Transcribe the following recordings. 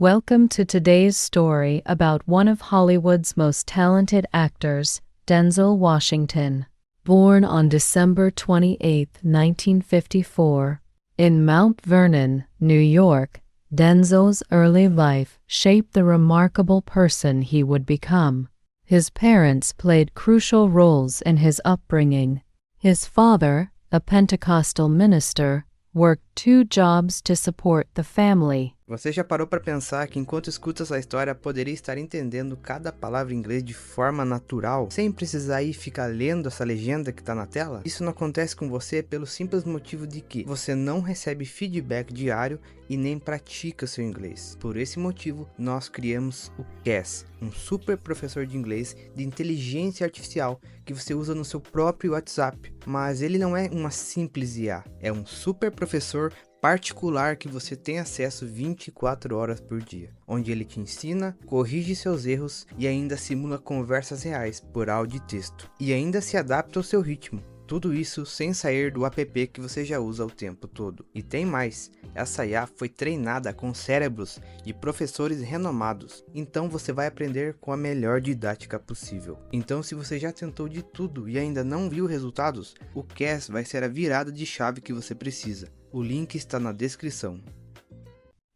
Welcome to today's story about one of Hollywood's most talented actors, Denzel Washington. Born on December 28, 1954, in Mount Vernon, New York, Denzel's early life shaped the remarkable person he would become. His parents played crucial roles in his upbringing. His father, a Pentecostal minister, worked 2 jobs to support the family. Você já parou para pensar que enquanto escuta essa história poderia estar entendendo cada palavra em inglês de forma natural, sem precisar ir ficar lendo essa legenda que está na tela? Isso não acontece com você pelo simples motivo de que você não recebe feedback diário e nem pratica seu inglês. Por esse motivo, nós criamos o CAS, um super professor de inglês de inteligência artificial que você usa no seu próprio WhatsApp. Mas ele não é uma simples IA, é um super professor particular que você tem acesso 24 horas por dia, onde ele te ensina, corrige seus erros e ainda simula conversas reais por áudio e texto, e ainda se adapta ao seu ritmo. Tudo isso sem sair do app que você já usa o tempo todo. E tem mais, essa IA foi treinada com cérebros de professores renomados, então você vai aprender com a melhor didática possível. Então se você já tentou de tudo e ainda não viu resultados, o CAS vai ser a virada de chave que você precisa. O link está na descrição.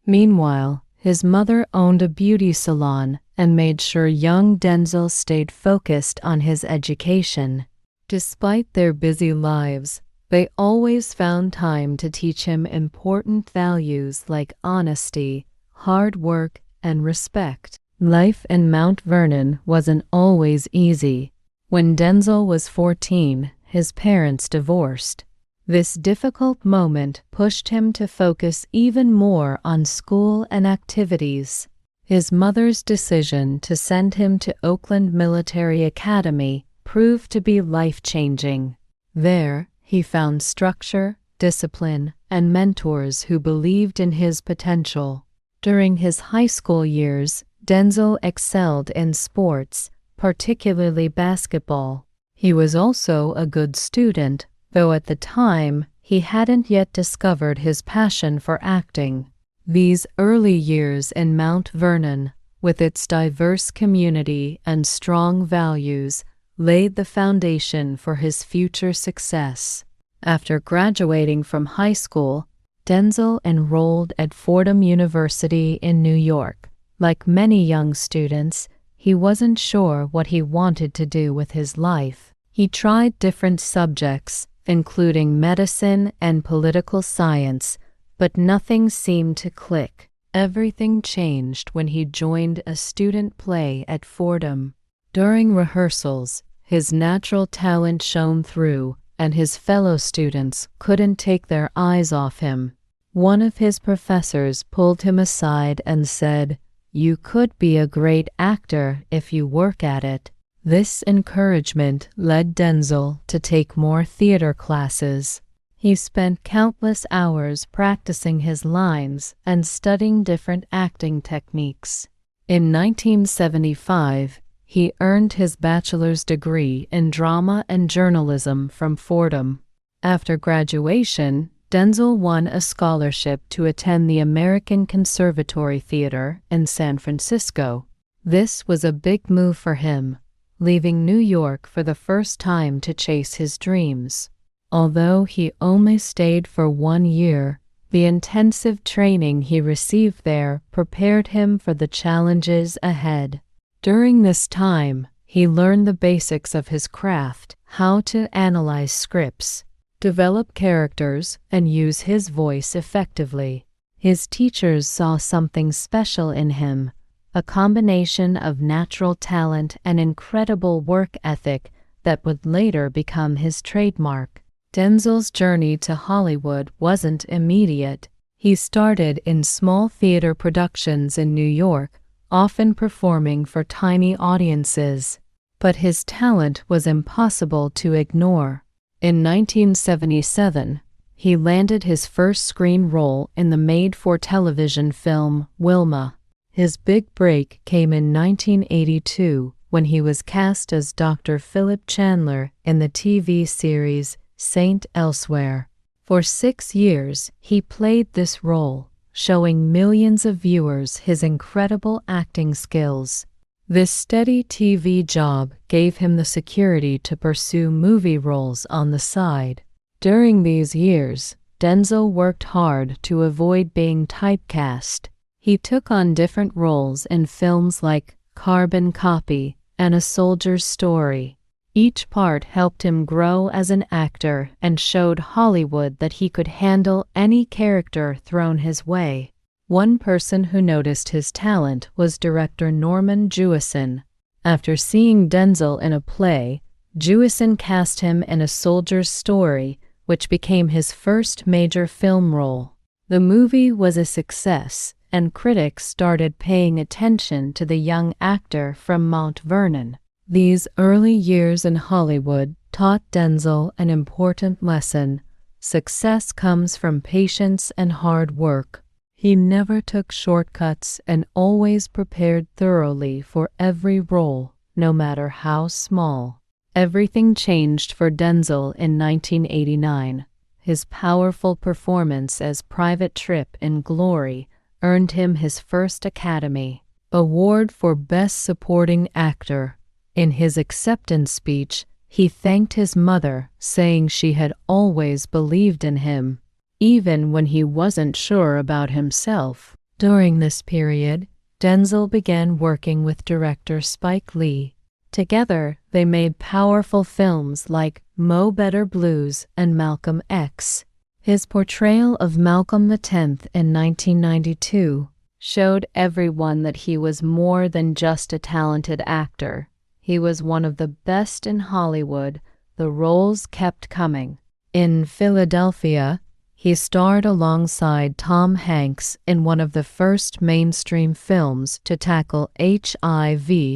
Meanwhile, his mother owned a beauty salon and made sure young Denzel stayed focused on his education. Despite their busy lives, they always found time to teach him important values like honesty, hard work, and respect. Life in Mount Vernon wasn't always easy. When Denzel was 14, his parents divorced. This difficult moment pushed him to focus even more on school and activities. His mother's decision to send him to Oakland Military Academy proved to be life-changing. There, he found structure, discipline, and mentors who believed in his potential. During his high school years, Denzel excelled in sports, particularly basketball. He was also a good student, though at the time, he hadn't yet discovered his passion for acting. These early years in Mount Vernon, with its diverse community and strong values, laid the foundation for his future success. After graduating from high school, Denzel enrolled at Fordham University in New York. Like many young students, he wasn't sure what he wanted to do with his life. He tried different subjects, including medicine and political science, but nothing seemed to click. Everything changed when he joined a student play at Fordham. During rehearsals, his natural talent shone through, and his fellow students couldn't take their eyes off him. One of his professors pulled him aside and said, "You could be a great actor if you work at it." This encouragement led Denzel to take more theater classes. He spent countless hours practicing his lines and studying different acting techniques. In 1975, he earned his bachelor's degree in drama and journalism from Fordham. After graduation, Denzel won a scholarship to attend the American Conservatory Theater in San Francisco. This was a big move for him, leaving New York for the first time to chase his dreams. Although he only stayed for 1 year, the intensive training he received there prepared him for the challenges ahead. During this time, he learned the basics of his craft, how to analyze scripts, develop characters, and use his voice effectively. His teachers saw something special in him, a combination of natural talent and incredible work ethic that would later become his trademark. Denzel's journey to Hollywood wasn't immediate. He started in small theater productions in New York, often performing for tiny audiences. But his talent was impossible to ignore. In 1977, he landed his first screen role in the made-for-television film Wilma. His big break came in 1982 when he was cast as Dr. Philip Chandler in the TV series Saint Elsewhere. For 6 years, he played this role, showing millions of viewers his incredible acting skills. This steady TV job gave him the security to pursue movie roles on the side. During these years, Denzel worked hard to avoid being typecast. He took on different roles in films like Carbon Copy and A Soldier's Story. Each part helped him grow as an actor and showed Hollywood that he could handle any character thrown his way. One person who noticed his talent was director Norman Jewison. After seeing Denzel in a play, Jewison cast him in A Soldier's Story, which became his first major film role. The movie was a success, and critics started paying attention to the young actor from Mount Vernon. These early years in Hollywood taught Denzel an important lesson. Success comes from patience and hard work. He never took shortcuts and always prepared thoroughly for every role, no matter how small. Everything changed for Denzel in 1989. His powerful performance as Private Trip in Glory earned him his first Academy Award for Best Supporting Actor. In his acceptance speech, he thanked his mother, saying she had always believed in him, even when he wasn't sure about himself. During this period, Denzel began working with director Spike Lee. Together, they made powerful films like Mo Better Blues and Malcolm X. His portrayal of Malcolm X in 1992 showed everyone that he was more than just a talented actor. He was one of the best in Hollywood. The roles kept coming. In Philadelphia, he starred alongside Tom Hanks in one of the first mainstream films to tackle HIV/AIDS.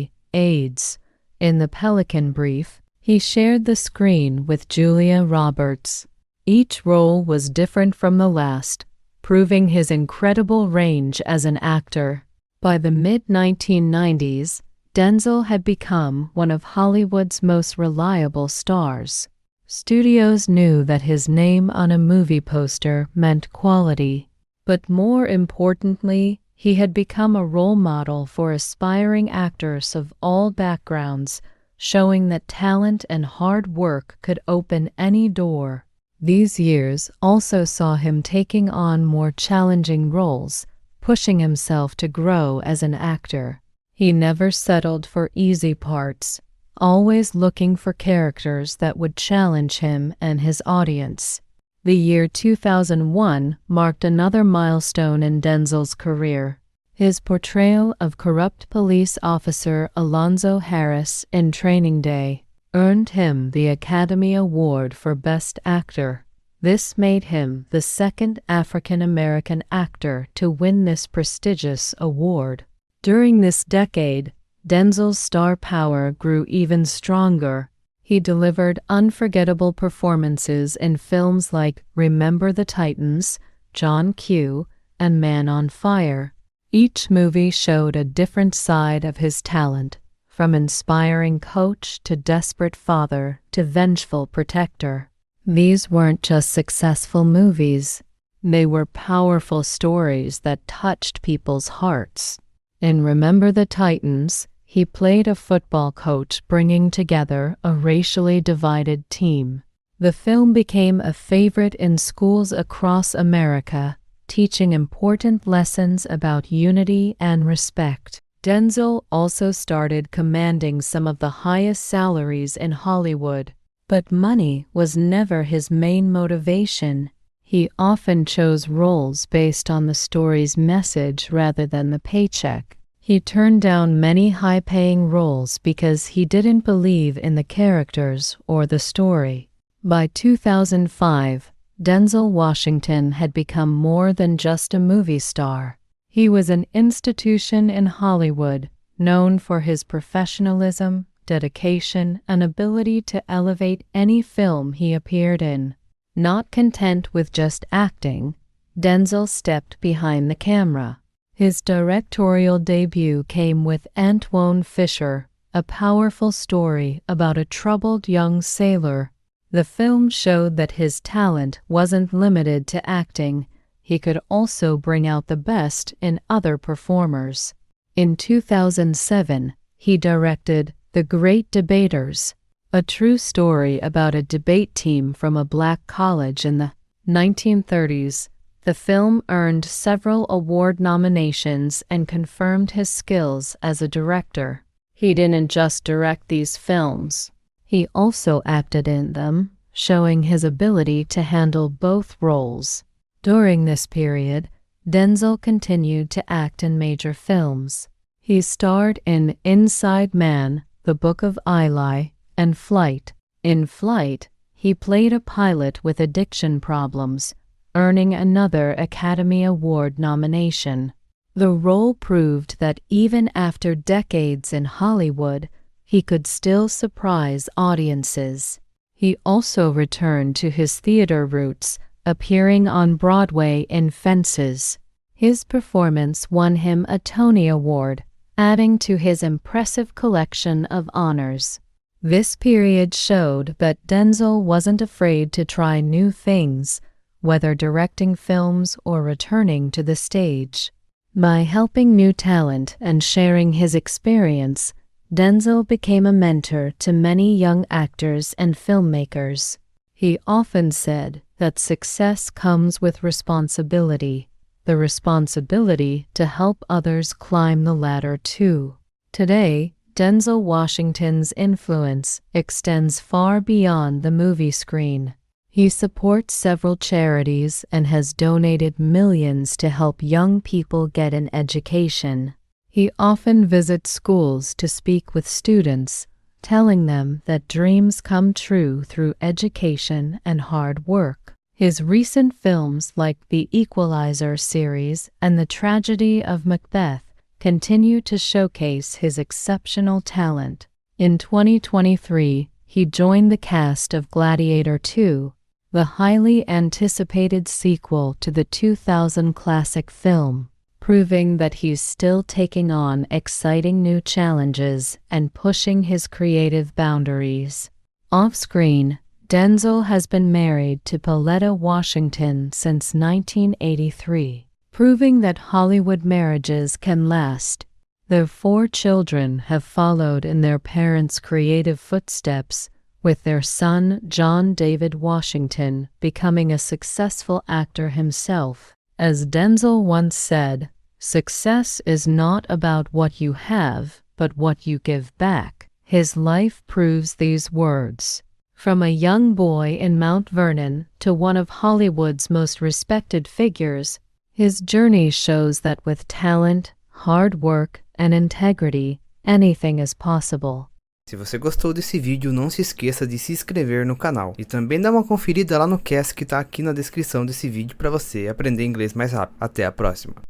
In The Pelican Brief, he shared the screen with Julia Roberts. Each role was different from the last, proving his incredible range as an actor. By the mid-1990s, Denzel had become one of Hollywood's most reliable stars. Studios knew that his name on a movie poster meant quality, but more importantly, he had become a role model for aspiring actors of all backgrounds, showing that talent and hard work could open any door. These years also saw him taking on more challenging roles, pushing himself to grow as an actor. He never settled for easy parts, always looking for characters that would challenge him and his audience. The year 2001 marked another milestone in Denzel's career. His portrayal of corrupt police officer Alonzo Harris in Training Day earned him the Academy Award for Best Actor. This made him the second African-American actor to win this prestigious award. During this decade, Denzel's star power grew even stronger. He delivered unforgettable performances in films like Remember the Titans, John Q, and Man on Fire. Each movie showed a different side of his talent, from inspiring coach to desperate father to vengeful protector. These weren't just successful movies. They were powerful stories that touched people's hearts. In Remember the Titans, he played a football coach bringing together a racially divided team. The film became a favorite in schools across America, teaching important lessons about unity and respect. Denzel also started commanding some of the highest salaries in Hollywood, but money was never his main motivation. He often chose roles based on the story's message rather than the paycheck. He turned down many high-paying roles because he didn't believe in the characters or the story. By 2005, Denzel Washington had become more than just a movie star. He was an institution in Hollywood, known for his professionalism, dedication, and ability to elevate any film he appeared in. Not content with just acting, Denzel stepped behind the camera. His directorial debut came with Antoine Fisher, a powerful story about a troubled young sailor. The film showed that his talent wasn't limited to acting. he could also bring out the best in other performers. In 2007, he directed The Great Debaters, a true story about a debate team from a black college in the 1930s. The film earned several award nominations and confirmed his skills as a director. He didn't just direct these films. He also acted in them, showing his ability to handle both roles. During this period, Denzel continued to act in major films. He starred in Inside Man, The Book of Eli, and Flight. In Flight, he played a pilot with addiction problems, earning another Academy Award nomination. The role proved that even after decades in Hollywood, he could still surprise audiences. He also returned to his theater roots, appearing on Broadway in Fences. His performance won him a Tony Award, adding to his impressive collection of honors. This period showed that Denzel wasn't afraid to try new things, whether directing films or returning to the stage. By helping new talent and sharing his experience, Denzel became a mentor to many young actors and filmmakers. He often said that success comes with responsibility, the responsibility to help others climb the ladder too. Today, Denzel Washington's influence extends far beyond the movie screen. He supports several charities and has donated millions to help young people get an education. He often visits schools to speak with students, telling them that dreams come true through education and hard work. His recent films like the Equalizer series and The Tragedy of Macbeth continue to showcase his exceptional talent. In 2023, he joined the cast of Gladiator II, the highly anticipated sequel to the 2000 classic film, proving that he's still taking on exciting new challenges and pushing his creative boundaries. Off-screen, Denzel has been married to Pauletta Washington since 1983, proving that Hollywood marriages can last. Their 4 children have followed in their parents' creative footsteps, with their son John David Washington becoming a successful actor himself. As Denzel once said, "Success is not about what you have, but what you give back." His life proves these words. From a young boy in Mount Vernon to one of Hollywood's most respected figures, his journey shows that with talent, hard work, and integrity, anything is possible. Se você gostou desse vídeo, não se esqueça de se inscrever no canal. E também dá uma conferida lá no cast que tá aqui na descrição desse vídeo para você aprender inglês mais rápido. Até a próxima!